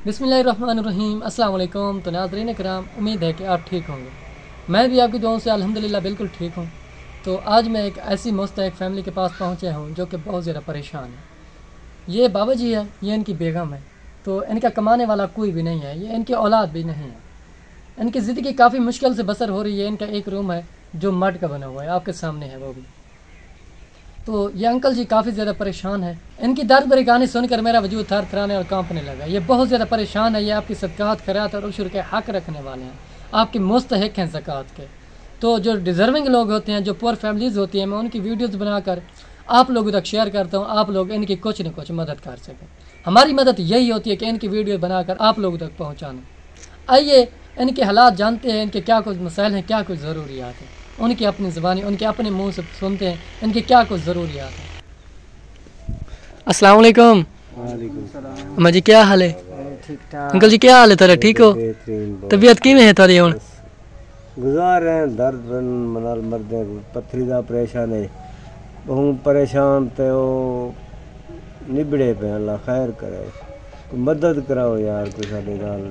बिस्मिल्लाहिर्रहमानिर्रहीम अस्सलाम वालेकुम। तो नाज़रीन कराम, उम्मीद है कि आप ठीक होंगे। मैं भी आपकी दुआओं से अल्हम्दुलिल्लाह बिल्कुल ठीक हूँ। तो आज मैं एक ऐसी मुस्तहक फैमिली के पास पहुँचे हूँ जो कि बहुत ज़्यादा परेशान है। ये बाबा जी है, ये इनकी बेगम है। तो इनका कमाने वाला कोई भी नहीं है, ये इनकी औलाद भी नहीं है। इनकी ज़िंदगी काफ़ी मुश्किल से बसर हो रही है। इनका एक रूम है जो मड का बना हुआ है, आपके सामने है वो भी। तो ये अंकल जी काफ़ी ज़्यादा परेशान है। इनकी दर्द भरी कहानी सुनकर मेरा वजूद थर थराने और कांपने लगा। ये बहुत ज़्यादा परेशान है। ये आपकी सदक़ात खैरात और उशर के हक़ रखने वाले हैं, आपकी मुस्तहिक़ हैं ज़कात के। तो जो डिज़र्विंग लोग होते हैं, जो पुअर फैमिलीज़ होती हैं, मैं उनकी वीडियोज़ बनाकर आप लोगों तक शेयर करता हूँ। आप लोग इनकी कुछ न कुछ मदद कर सकें। हमारी मदद यही होती है कि इनकी वीडियो बनाकर आप लोगों तक पहुँचाना। आइए इनके हालात जानते हैं, इनके क्या कुछ मसाइल हैं, क्या कुछ ज़रूरियात हैं। उनकी अपनी ज़बानी, उनके अपने मुंह से सुनते हैं इनकी क्या कुछ ज़रूरियात है। अस्सलाम वालेकुम। अम्मा जी क्या हाल है? ठीक ठाक। अंकल जी क्या हाल है तेरा? ठीक हो? तबीयत किवें है थोड़ी हुण? गुजार रहे हैं, दर्द मनाल मरदे पत्थरी दा परेशान है, बहुत परेशान ते ओ निबड़े पे। अल्लाह खैर करे, कोई मदद कराओ यार, कोई साडे नाल।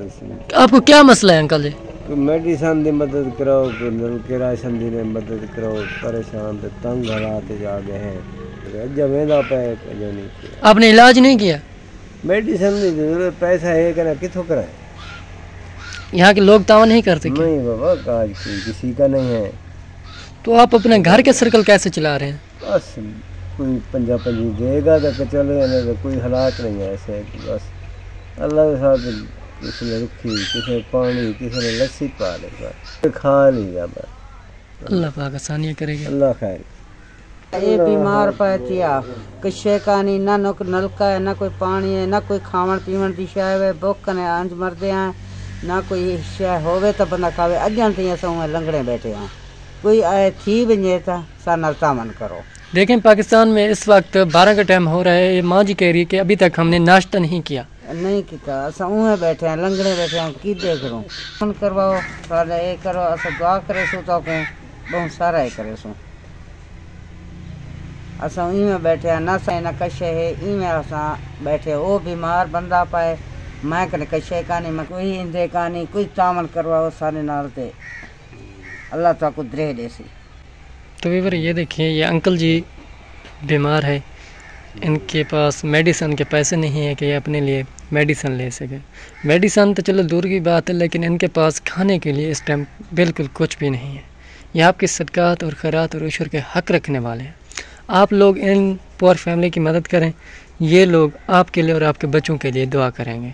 आपको क्या मसला है अंकल जी? कोई मेडिसन दी मदद कराओ, कोई नलके राशन दी मदद कराओ। परेशान ते तंग हालात जा गए हैं। जमेदा पे नहीं किया। आपने इलाज नहीं किया? मेडिसन दी जरूरत, पैसा है कि ना किथों कराए? यहाँ के लोग तावा नहीं करते क्या? नहीं बाबा, काज किसी का नहीं है। तो आप अपने घर के सर्कल कैसे चला रहे हैं? बस कोई पंजा पंजी देगा तो चले, तो कोई हालात नहीं है ऐसे कि बस अल्लाह के साथ। किसी ने रुखी, किसी ने पानी, किसी ने लस्सी पा ले, खा लिया बस। अल्लाह पाक आसानियाँ करेगा। अल्लाह खैर। ये बीमार पड़ती आ, किशे का नहीं, ना नलका है, ना कोई पानी है, ना कोई खावन पीवन की शय है। भुख ने अंज मरदे हैं, ना कोई शय होवे तो बंदा खावे। अजन तीन अस लंगड़े बैठे हैं, कोई आए थी बजे तो सा तामन करो। देखें पाकिस्तान में इस वक्त 12 का टाइम हो रहा है। ये माँ जी कह रही है कि अभी तक हमने नाश्ता नहीं किया। नहीं किया, अस उहें बैठे हैं, लंगड़े बैठे हैं, की देख लो। फोन करवाओ, सारा ये करो, अस दुआ करे सो तो बहुत सारा ये करे सो। अस इवें बैठे हैं, ना सही ना कशे है, इवें अस बैठे। वो बीमार बंदा पाए, मैं कने कशे का नहीं, मैं कोई इंदे का नहीं, कोई तामन करवाओ सारे नाल ते अल्लाह तो को दरे देसी। तो वीवर ये देखिए, ये अंकल जी बीमार है। इनके पास मेडिसन के पैसे नहीं है कि ये अपने लिए मेडिसन ले सके। मेडिसन तो चलो दूर की बात है, लेकिन इनके पास खाने के लिए इस टाइम बिल्कुल कुछ भी नहीं है। ये आपकी सदक़ात और खैरात और उशर के हक़ रखने वाले हैं। आप लोग इन पुअर फैमिली की मदद करें। ये लोग आपके लिए और आपके बच्चों के लिए दुआ करेंगे।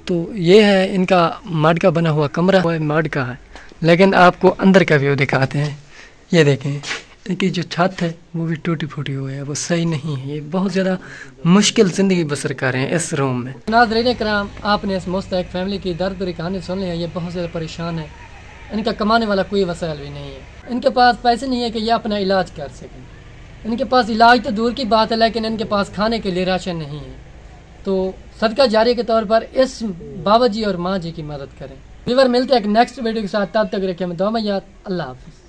तो ये है इनका मड का बना हुआ कमरा, वो मड का है, लेकिन आपको अंदर का व्यू दिखाते हैं। ये देखें, इनकी जो छत है वो भी टूटी फूटी हुई है, वो सही नहीं है। ये बहुत ज़्यादा मुश्किल ज़िंदगी बसर कर रहे हैं इस रूम में। नाज़रीन कराम, आपने इस मुस्तहक फैमिली की दर्द भरी कहानी सुन ली है। ये बहुत ज़्यादा परेशान है। इनका कमाने वाला कोई वसाइल भी नहीं है। इनके पास पैसे नहीं है कि ये अपना इलाज कर सकें। इनके पास इलाज तो दूर की बात है, लेकिन इनके पास खाने के लिए राशन नहीं है। तो सदका जारी के तौर पर इस बाबा जी और माँ जी की मदद करें। व्यूअर, मिलते हैं एक नेक्स्ट वीडियो के साथ। तब तक रखें दुआ में याद। अल्लाह हाफ़िज़।